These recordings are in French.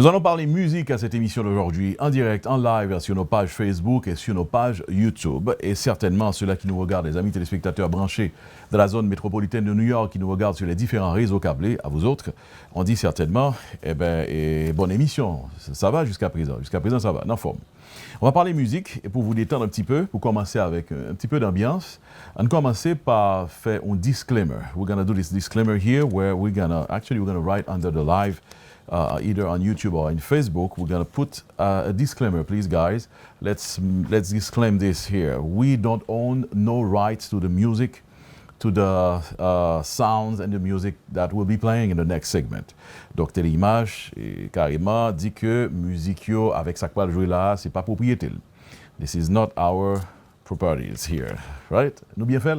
Nous allons parler musique à cette émission d'aujourd'hui, en direct, en live, sur nos pages Facebook et sur nos pages YouTube. Et certainement, ceux-là qui nous regardent, les amis téléspectateurs branchés de la zone métropolitaine de New York, qui nous regardent sur les différents réseaux câblés, à vous autres, on dit certainement, bonne émission. Ça va jusqu'à présent. Jusqu'à présent, ça va, en forme. On va parler musique, et pour vous détendre un petit peu, pour commencer avec un petit peu d'ambiance, on va commencer par faire un disclaimer. We're going to do this disclaimer here, where we're going to write under the live, either on YouTube or on Facebook. We're going to put a disclaimer, please, guys. Let's disclaim this here. We don't own no rights to the music, to the sounds and the music that will be playing in the next segment. Donc, Téléimage, carrément, dit que musique yo, avec ça qu'on va jouer là, c'est pas propriété. This is not our properties here, right? Nous bien fait?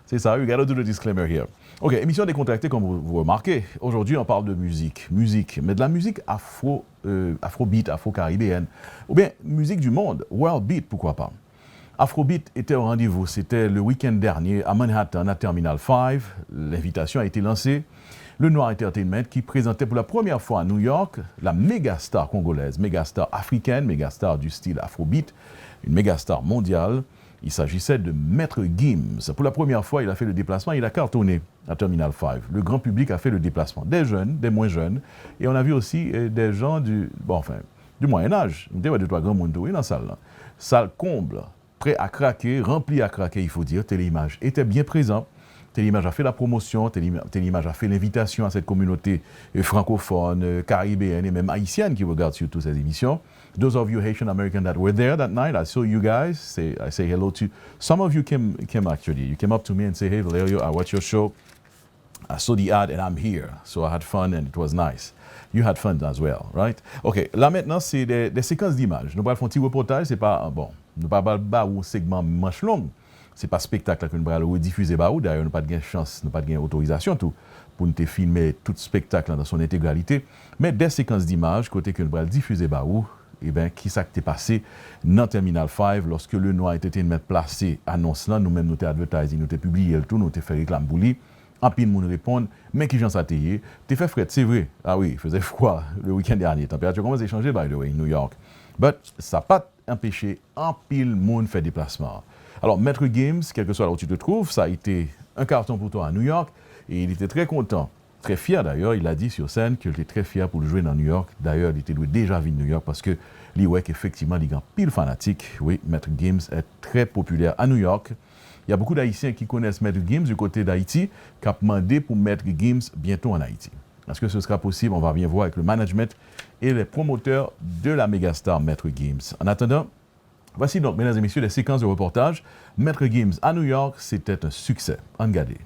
C'est ça, you gotta do the disclaimer here. OK, émission décontractée, comme vous remarquez. Aujourd'hui, on parle de musique, mais de la musique afrobeat, afro-caribéenne, ou bien musique du monde, world beat, pourquoi pas. Afrobeat était au rendez-vous, c'était le week-end dernier à Manhattan, à Terminal 5. L'invitation a été lancée. Le Noir Entertainment qui présentait pour la première fois à New York la mégastar congolaise, mégastar africaine, mégastar du style afrobeat, une mégastar mondiale. Il s'agissait de Maître Gims. Pour la première fois, il a fait le déplacement, il a cartonné à Terminal 5. Le grand public a fait le déplacement, des jeunes, des moins jeunes, et on a vu aussi des gens du Moyen-Âge. On était deux, trois grands monde dans la salle. Salle comble, prêt à craquer, rempli à craquer, il faut dire. Téléimage était bien présent. Téléimage a fait la promotion, Téléimage a fait l'invitation à cette communauté francophone, caribéenne et même haïtienne qui regarde surtout ces émissions. Those of you Haitian American that were there that night, I saw you guys. I say hello to some of you came actually. You came up to me and say, "Hey Valerio, I watch your show. I saw the ad and I'm here." So I had fun and it was nice. You had fun as well, right? OK, là maintenant, c'est des séquences d'images. Nous allons faire un petit reportage, c'est pas nous pas un segment manche longue. C'est pas spectacle que nous allons diffuser d'ailleurs, nous pas de chance, nous pas de autorisation tout pour nous filmer tout spectacle dans son intégralité, mais des séquences d'images côté que nous allons diffuser qui s'est passé dans Terminal 5 lorsque le Noir Entertainment placé annonce là, nous-mêmes nous t'ai advertisé, nous t'ai publié le tout, nous t'ai fait réclame pour lui. En pile moun répondre, mais qui j'en s'atteye, t'es fait fret, c'est vrai. Ah oui, il faisait froid le week-end dernier, température commence à changer by the way, New York. But ça n'a pas empêché en pile moun fait déplacement. Alors, Maître Gims, quel que soit là où tu te trouves, ça a été un carton pour toi à New York et il était très content, très fier d'ailleurs. Il a dit sur scène qu'il était très fier pour le jouer dans New York. D'ailleurs, il était déjà vu de New York parce que l'IWEC, effectivement, il y a pile fanatique. Oui, Maître Gims est très populaire à New York. Il y a beaucoup d'Haïtiens qui connaissent Maître Gims du côté d'Haïti, qui ont demandé pour Maître Gims bientôt en Haïti. Est-ce que ce sera possible? On va bien voir avec le management et les promoteurs de la mégastar Maître Gims. En attendant, voici donc, mesdames et messieurs, des séquences de reportage. Maître Gims à New York, c'était un succès. Regardez.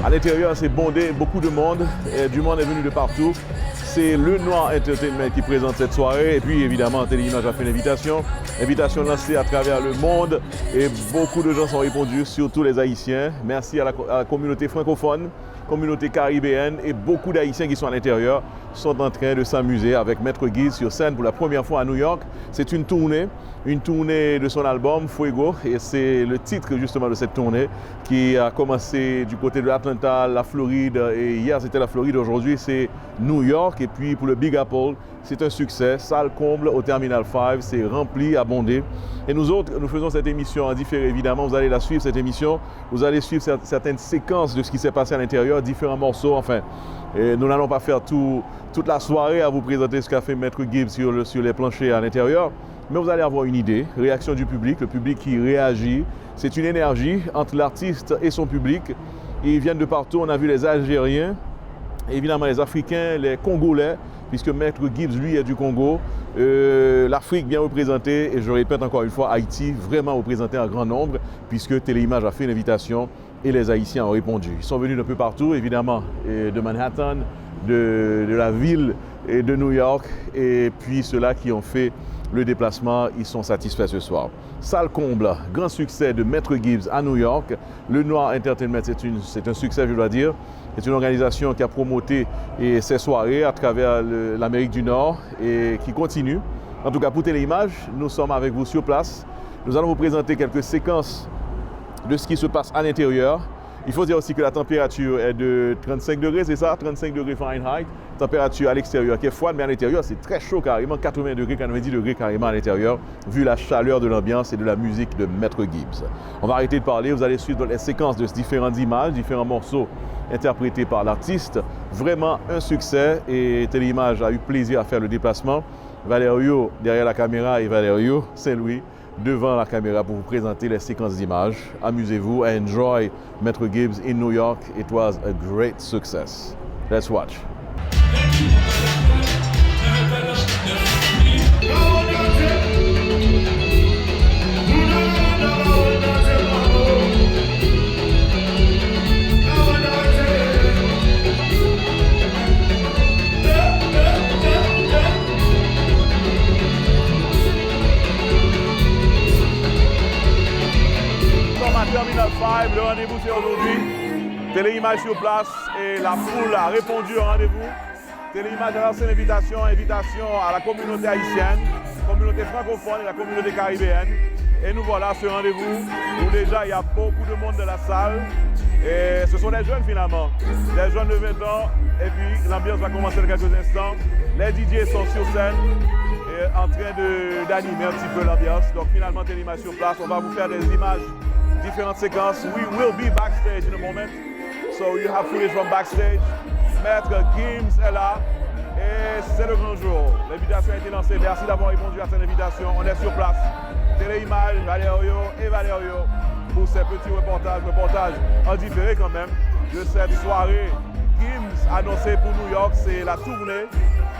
À l'intérieur, c'est bondé, beaucoup de monde. Du monde est venu de partout. C'est le Noir Entertainment qui présente cette soirée. Et puis, évidemment, Téléimage a fait l'invitation. Invitation lancée à travers le monde. Et beaucoup de gens sont répondus, surtout les Haïtiens. Merci à la communauté francophone, communauté caribéenne et beaucoup d'Haïtiens qui sont à l'intérieur sont en train de s'amuser avec Maître Gims sur scène pour la première fois à New York. C'est une tournée de son album Fuego et c'est le titre justement de cette tournée qui a commencé du côté de l'Atlanta, la Floride et hier c'était la Floride, aujourd'hui c'est New York et puis pour le Big Apple c'est un succès, salle comble au Terminal 5, c'est rempli, abondé et nous autres nous faisons cette émission en différé évidemment, vous allez la suivre cette émission, vous allez suivre certaines séquences de ce qui s'est passé à l'intérieur, différents morceaux enfin. Et nous n'allons pas faire toute la soirée à vous présenter ce qu'a fait Maître Gims sur les planchers à l'intérieur, mais vous allez avoir une idée, réaction du public, le public qui réagit. C'est une énergie entre l'artiste et son public. Ils viennent de partout, on a vu les Algériens, évidemment les Africains, les Congolais, puisque Maître Gims, lui, est du Congo. L'Afrique bien représentée, et je répète encore une fois, Haïti vraiment représenté en grand nombre, puisque Téléimage a fait l'invitation et les Haïtiens ont répondu. Ils sont venus d'un peu partout, évidemment, de Manhattan, de la ville de New York, et puis ceux-là qui ont fait le déplacement, ils sont satisfaits ce soir. Salle comble, grand succès de Maître Gibbs à New York. Le Noir Entertainment, c'est un succès, je dois dire. C'est une organisation qui a promoté ces soirées à travers l'Amérique du Nord et qui continue. En tout cas, pour Téléimage, nous sommes avec vous sur place. Nous allons vous présenter quelques séquences de ce qui se passe à l'intérieur. Il faut dire aussi que la température est de 35 degrés, c'est ça? 35 degrés Fahrenheit. Température à l'extérieur qui est froide, mais à l'intérieur, c'est très chaud carrément, 80 degrés, 90 degrés carrément à l'intérieur, vu la chaleur de l'ambiance et de la musique de Maître Gibbs. On va arrêter de parler, vous allez suivre les séquences de différentes images, différents morceaux interprétés par l'artiste. Vraiment un succès et Téléimage a eu plaisir à faire le déplacement. Valerio derrière la caméra et Valerio Saint-Louis devant la caméra pour vous présenter les séquences d'images. Amusez-vous, enjoy Maître Gibbs in New York. It was a great success. Let's watch. Terminal 5, le rendez-vous c'est aujourd'hui. Téléimage sur place et la foule a répondu au rendez-vous. Téléimage a lancé l'invitation à la communauté haïtienne, communauté francophone et la communauté caribéenne. Et nous voilà à ce rendez-vous où déjà il y a beaucoup de monde dans la salle. Et ce sont des jeunes finalement, des jeunes de 20 ans. Et puis l'ambiance va commencer dans quelques instants. Les DJ sont sur scène et en train d'animer un petit peu l'ambiance. Donc finalement Téléimage sur place, on va vous faire des images. Différentes séquences. We will be backstage in a moment. So you have footage from backstage. Maître Gibbs est là. Et c'est le grand jour. L'invitation a été lancée. Merci d'avoir répondu à cette invitation. On est sur place. Téléimage, Valerio pour ces petits reportages en différé quand même de cette soirée. Gibbs annoncé pour New York, c'est la tournée.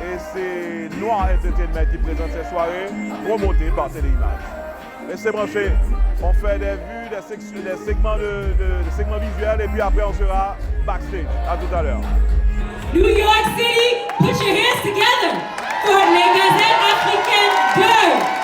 Et c'est Noir Entertainment qui présente cette soirée, promotée par Téléimage. Restez branchés. On fait des vues, des segments visuels et puis après on sera backstage. À tout à l'heure. New York City, put your hands together for Les Gazettes Africaines 2.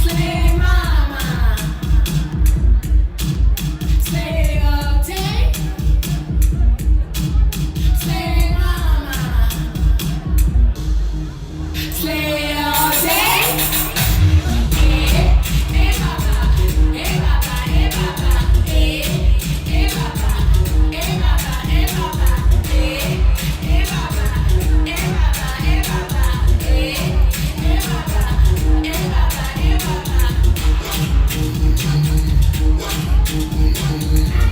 Slay mama, slay all day. Slay mama, slay all day. Baba, Baba, Baba, Baba,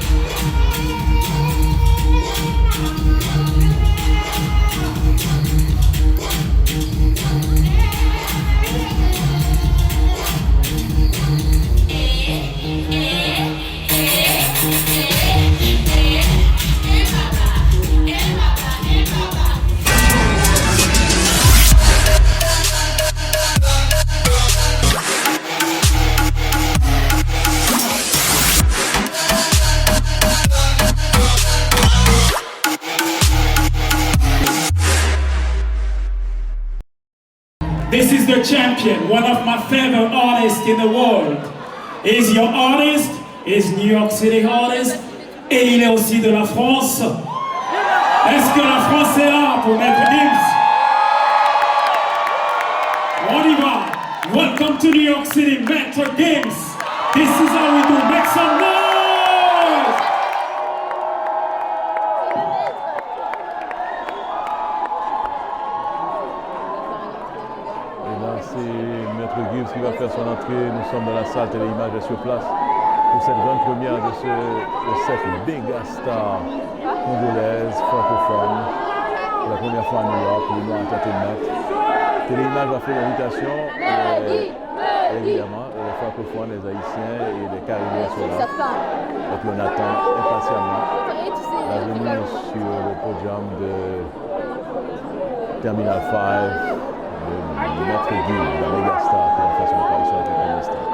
This is the champion, one of my favorite artists in the world. Is your artist, is New York City artist, et il est aussi de la France. Est-ce que la France est là pour Maître Gims? On y va. Welcome to New York City, Maître Gims. This is how we do. Make some noise! C'est Maître Gims qui va faire son entrée. Nous sommes dans la salle Téléimage sur place pour cette grande première de cette méga star congolaise francophone. Pour la première fois à New York, pour le Noir Entertainment. Téléimage va faire l'invitation. Évidemment, les francophones, les haïtiens et les caribéens sont là. Et puis on attend impatiemment la venue sur le podium de Terminal 5. Maître Gims, la méga star qui va faire son apparition avec le ministère.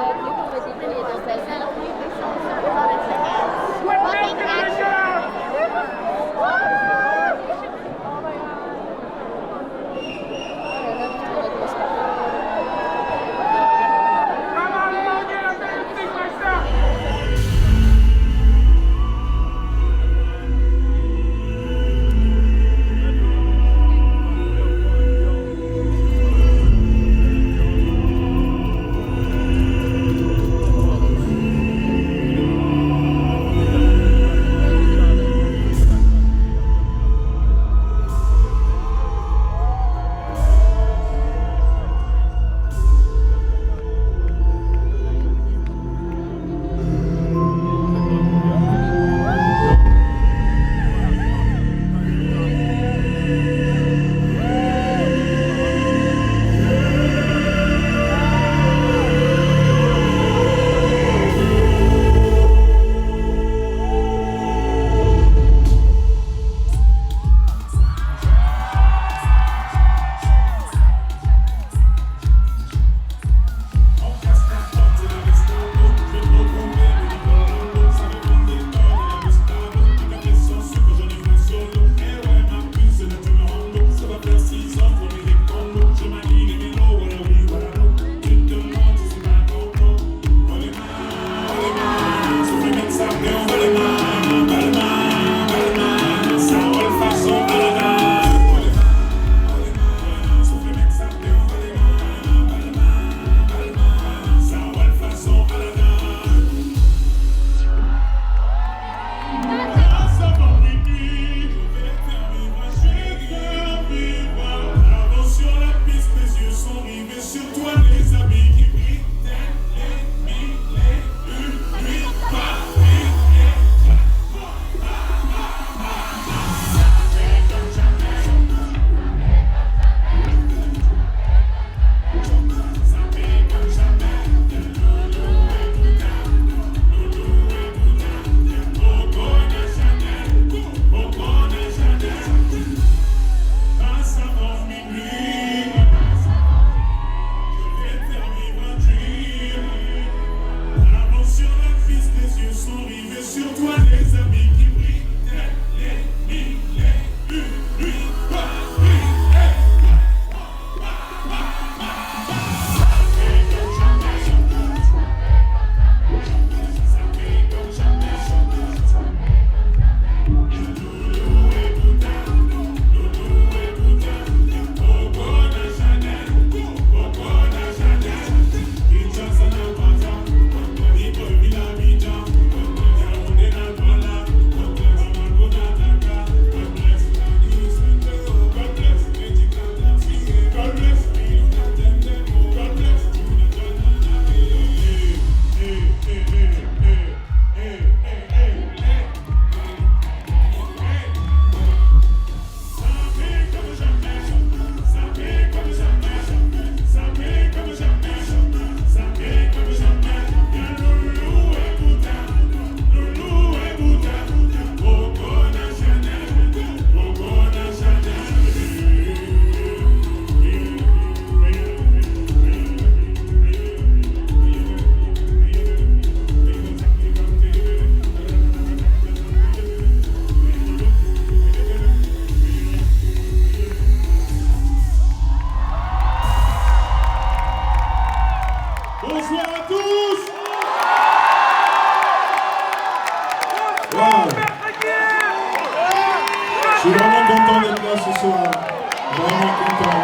Vraiment content.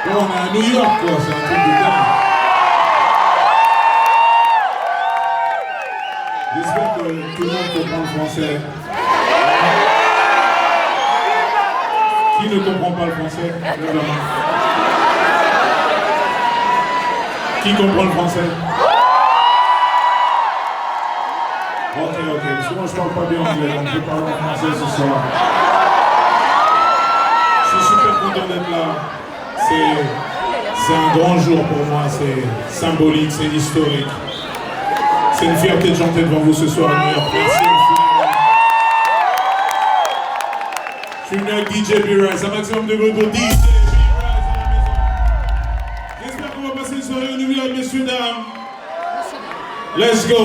Bon, on est à New York, quoi, c'est un truc de dingue. J'espère que tout le monde comprend le français. Qui ne comprend pas le français? Qui comprend le français? Ok, parce que moi je parle pas bien anglais, donc je vais parler en français ce soir. Je suis super content d'être là. C'est un grand jour pour moi, c'est symbolique, c'est historique. C'est une fierté de chanter devant vous ce soir à New York. Merci infiniment. Je suis venu avec DJ B-Rise, un maximum de bruit pour DJ B-Rise à la maison. J'espère qu'on va passer une soirée inoubliable, messieurs, dames. Let's go.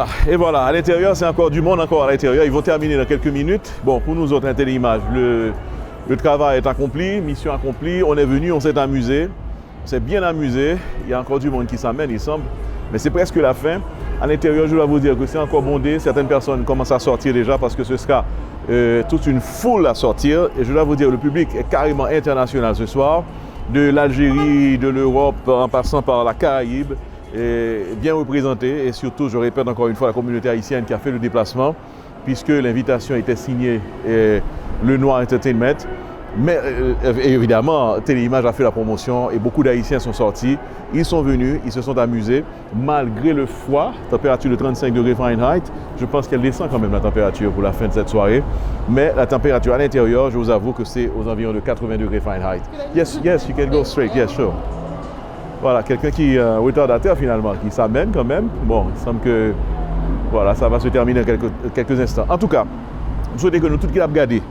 Voilà, et voilà, à l'intérieur, c'est encore du monde encore à l'intérieur. Ils vont terminer dans quelques minutes. Bon, pour nous autres, Intellimage, le travail est accompli, mission accomplie. On est venu, on s'est amusé. On s'est bien amusé. Il y a encore du monde qui s'amène, il semble. Mais c'est presque la fin. À l'intérieur, je dois vous dire que c'est encore bondé. Certaines personnes commencent à sortir déjà parce que ce sera toute une foule à sortir. Et je dois vous dire, le public est carrément international ce soir. De l'Algérie, de l'Europe, en passant par la Caraïbe. Et bien représenté. Et surtout, je répète encore une fois, la communauté haïtienne qui a fait le déplacement, puisque l'invitation était signée Le Noir Entertainment. Mais évidemment, Téléimage a fait la promotion et beaucoup d'Haïtiens sont sortis. Ils sont venus, ils se sont amusés, malgré le froid, température de 35 degrés Fahrenheit. Je pense qu'elle descend quand même la température pour la fin de cette soirée. Mais la température à l'intérieur, je vous avoue que c'est aux environs de 80 degrés Fahrenheit. Yes, you can go straight, yes, sure. Voilà, quelqu'un qui est retardataire finalement, qui s'amène quand même. Bon, il semble que voilà, ça va se terminer en quelques instants. En tout cas, je souhaite que nous tous qui l'avons regardé,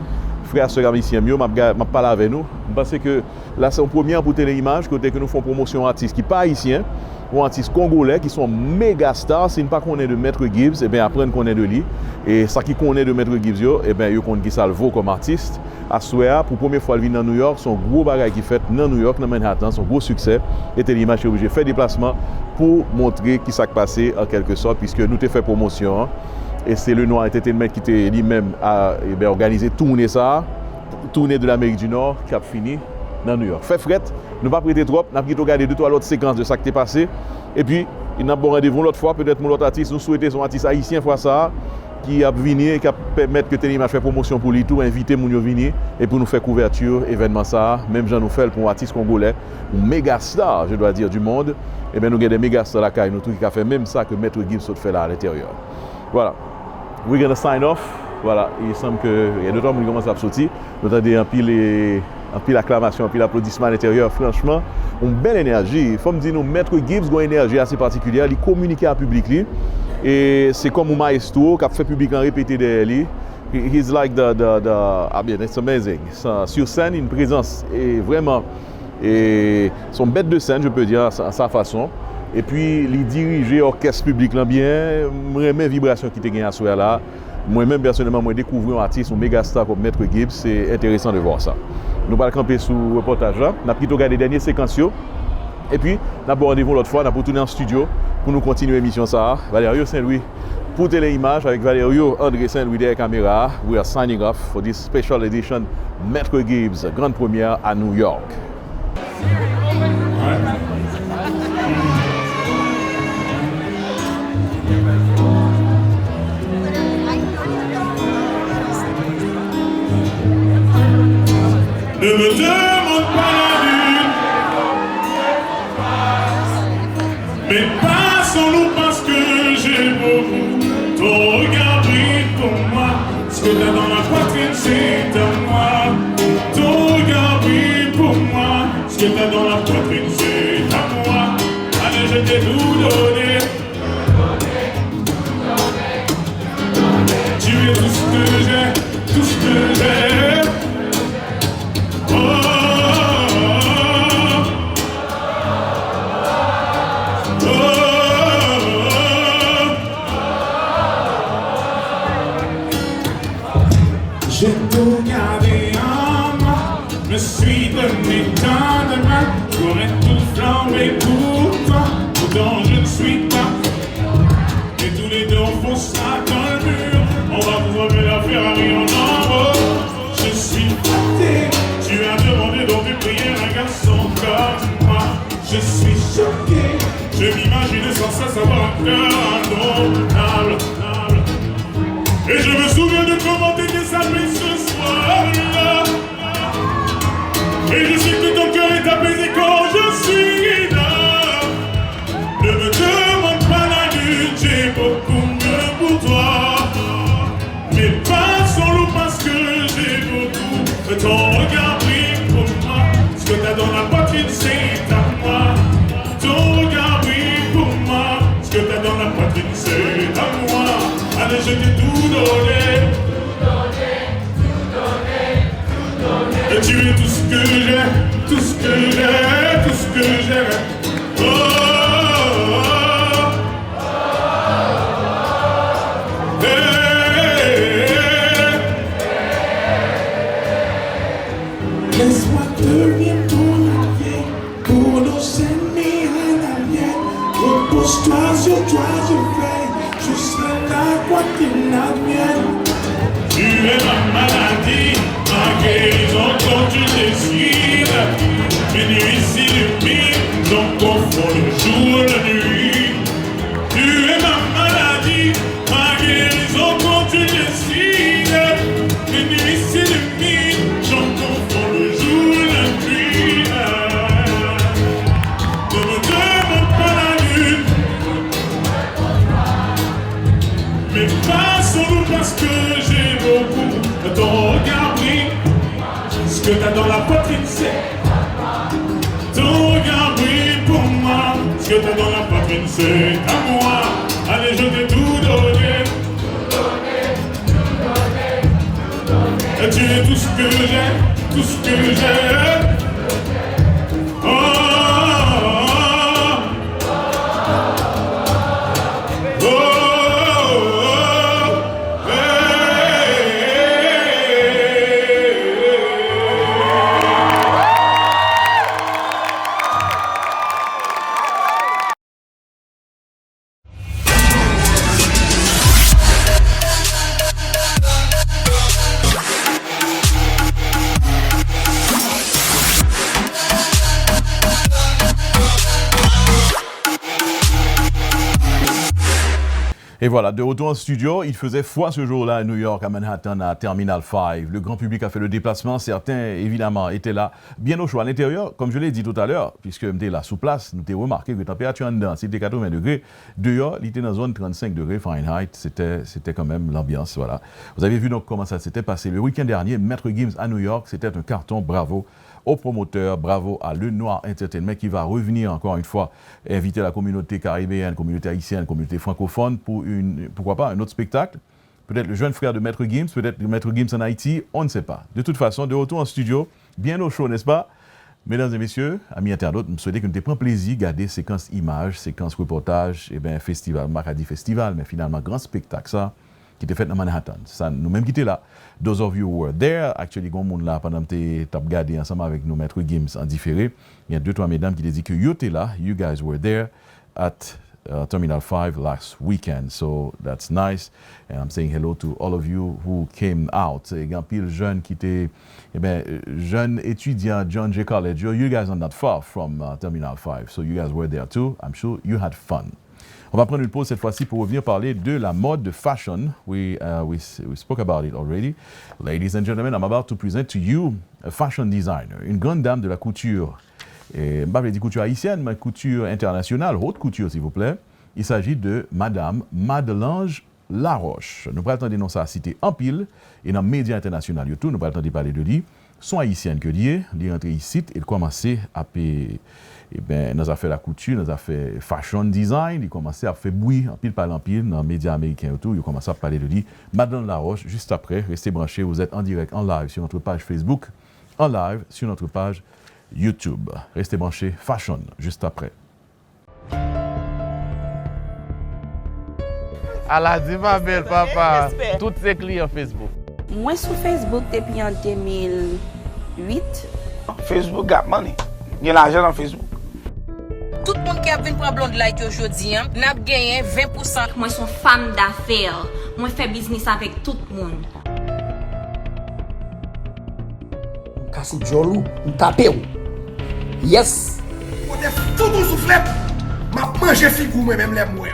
frères, sœurs, amis, mieux, m'a parlé avec nous. Je pense que là, c'est une première pour Téléimage, côté que nous faisons promotion d'artistes qui ne sont pas haïtiens, ou artistes congolais qui sont méga stars. Si nous ne connaissons pas de Maître Gibbs, eh bien, apprendre qu'on est de lui. Et ça qui connaît de Maître Gibbs, eh bien, ils connaissent qui ça le vaut comme artiste. À Souéa, pour la première fois, il vient dans New York, son gros bagage qui fait dans New York, dans Manhattan, son gros succès. Et Téléimage est obligé de faire des déplacements pour montrer qui s'est passé en quelque sorte, puisque nous avons fait promotion. Et c'est le Noir Entertainment qui était lui-même organisé tourner ça. Tournée de l'Amérique du Nord qui a fini dans New York. Fait fret, ne pas prêter trop, nous avons regardé 2-3 autres séquences de ça qui est passé. Et puis, il n'a pas rendez-vous l'autre fois, peut-être mon autre artiste, nous souhaitons son artiste haïtien fois ça, qui a venu et qui a permis que Téléimage fait promotion pour lui tout, inviter mon venir et pour nous faire couverture, événement ça, même Jean nous fait pour un artiste congolais, un méga star, je dois dire, du monde. Et bien nous avons des méga stars là, nous qui a fait même ça que Maître Gibbs fait là à l'intérieur. Voilà. We're gonna sign off. Voilà, il semble qu'il y a d'autres gens qui commencent à sortir. Nous avons un pile acclamation, un pile applaudissement à l'intérieur. Franchement, une belle énergie. Il faut me dire, nous, Maître Gibbs a une énergie assez particulière. Il communique à public. Et c'est comme un maestro qui a fait public en répété derrière lui. He's like it's amazing. Sur scène, une présence est vraiment. Et son bête de scène, je peux dire, à sa façon. Et puis, il dirige l'orchestre public là bien. Mes vibrations qui te gagnent à ce là. Moi-même, personnellement, j'ai découvert un artiste, un méga star comme Maître Gibbs. C'est intéressant de voir ça. Nous allons camper sous le reportage là. Nous allons regarder les dernières séquences. Et puis, nous avons rendez-vous l'autre fois. Nous allons retourner en studio pour nous continuer l'émission. Valério Saint-Louis pour Téléimage avec Valério André Saint-Louis derrière la caméra. We are signing off for this special edition Maître Gibbs, grande première à New York. Ne me demande pas la lune, mais passons-nous parce que j'ai beaucoup. Ton regard brille pour moi, ce que t'as dans la poitrine c'est à moi. Ton regard brille pour moi, ce que t'as dans la poitrine c'est à moi. Allez, je t'ai tout donné. Tu es tout ce que j'ai, tout ce que j'ai. J'ai tout gardé en moi, me suis donné tant de mal, j'aurais tout flambé pour toi, pourtant je ne suis pas. Et tous les deux on fonce ça dans le mur, on va vous remettre la Ferrari en haut. Je suis flatté, tu as demandé dans tes prières un garçon comme moi. Je suis choqué, je m'imagine sans cesse avoir un cœur indomptable. Et je me souviens de comment t'étais sapé ce soir-là. Et je sais que ton cœur est apaisé quand je suis là. Ne me demande pas la lune, j'ai beaucoup mieux pour toi. Mais passons-nous parce que j'ai beaucoup. Ton regard brille pour moi, ce que t'as dans la poitrine c'est à moi. Ton regard brille pour moi, ce que t'as dans la poitrine c'est à moi. Allez, je t'ai tout donné. Et tu es tout ce que j'ai, tout ce que j'ai, tout ce que j'ai. Oh, oh, oh. qui n'advienne. Tu es ma maladie, ma guérison quand tu décides. Mes nuits s'illuminent, j'en confonds le jour et la nuit. Tu es ma maladie, ma guérison quand tu décides. Mes nuits s'illuminent, j'en confonds le jour et la nuit. Ne me demande pas la lune, mais passons-nous parce que j'ai beaucoup de ton regard brille. Ce que t'as dans la poitrine c'est ton regard brille pour moi. Ce que t'as dans la poitrine c'est à moi. Allez, je t'ai tout donné. Et tu es tout ce que j'ai, tout ce que j'ai. Et voilà, de retour en studio, il faisait froid ce jour-là à New York, à Manhattan, à Terminal 5. Le grand public a fait le déplacement. Certains, évidemment, étaient là bien au chaud. À l'intérieur, comme je l'ai dit tout à l'heure, puisque nous étions là sous place, nous avons remarqué que la température en dedans, c'était 80 degrés. Dehors, il était dans la zone 35 degrés Fahrenheit. C'était quand même l'ambiance, voilà. Vous avez vu donc comment ça s'était passé. Le week-end dernier, Maître Gims à New York, c'était un carton, bravo au promoteur, bravo à Le Noir Entertainment qui va revenir encore une fois inviter la communauté caribéenne, communauté haïtienne, communauté francophone pour pourquoi pas un autre spectacle. Peut-être le jeune frère de Maître Gims, peut-être le Maître Gims en Haïti, on ne sait pas. De toute façon, de retour en studio, bien au chaud, n'est-ce pas? Mesdames et messieurs, amis internautes, je me souhaite que nous prenions plaisir à regarder séquence images, séquence reportage, et bien festival, Macadi Festival, mais finalement grand spectacle ça, qui était fait dans Manhattan. Ça, nous-mêmes qui étions là. Those of you who were there, actually, il y a monde là pendant que tu as regardé ensemble avec nos Maître Gims en différé. Il y a 2-3 mesdames qui disent que vous étiez là, you guys were there at Terminal 5 last weekend. So that's nice. And I'm saying hello to all of you who came out. Il y a un pile jeune qui était, jeune étudiant John Jay College. You guys are not far from Terminal 5. So you guys were there too. I'm sure you had fun. On va prendre une pause cette fois-ci pour revenir parler de la mode, de fashion. We spoke about it already. Ladies and gentlemen, I'm about to present to you a fashion designer, une grande dame de la couture. Et je vais dire couture haïtienne, mais couture internationale, haute couture s'il vous plaît. Il s'agit de Madame Madelange Laroche. Nous pourrons attendre ça à citer en pile et dans les médias internationaux. Nous pourrons attendre parler de lui. Son haïtienne que lié, il est rentré ici et il commençait à nous a fait la couture, nous a fait fashion design, il commençait à faire bruit en pile par en pile dans les médias américains autour, il commençait à parler de lui. Madame Laroche, juste après, restez branchés, vous êtes en direct, en live sur notre page Facebook, en live sur notre page YouTube. Restez branchés, fashion, juste après. Aladi ma belle papa, tous ces clients Facebook. Moi sur Facebook depuis en 2008. Facebook got money. Il y a l'argent dans Facebook. Tout le monde qui a vu pour blonde like aujourd'hui, n'a gagné 20%. Moi, je suis femme d'affaires. Moi, je fais business avec tout le monde. Je casse le jolou, je tape. Yes! On est tout le souffle. Je mange figou moi-même les mouets.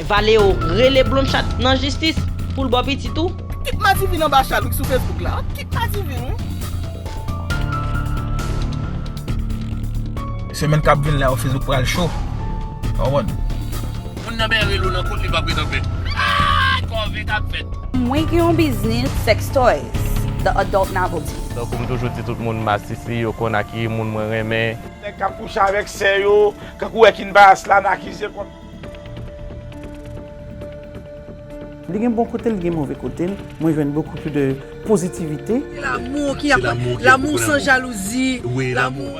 Valéo, relais blonde chat dans justice pour le bon petit tout. Qui m'a dit venir en bas Charles sur Facebook là? Qui m'a dit venir? C'est même cap vinn là au Facebook pour le show. Forward. On n'a pas relou dans compte il va prédomper. Ah, qu'on cap fait. Moi qui ai un business sex toys, the adult novelty. Donc comme toujours dit tout le monde massissi, yo konaki, monde moi remet. Les cap couche avec sérieux, quand ouais qui basse là n'acquiser quoi. Il y a un bon côté, il y a un mauvais côté. Moi, je veux beaucoup plus de positivité. L'amour qui a l'amour sans jalousie. Oui, l'amour.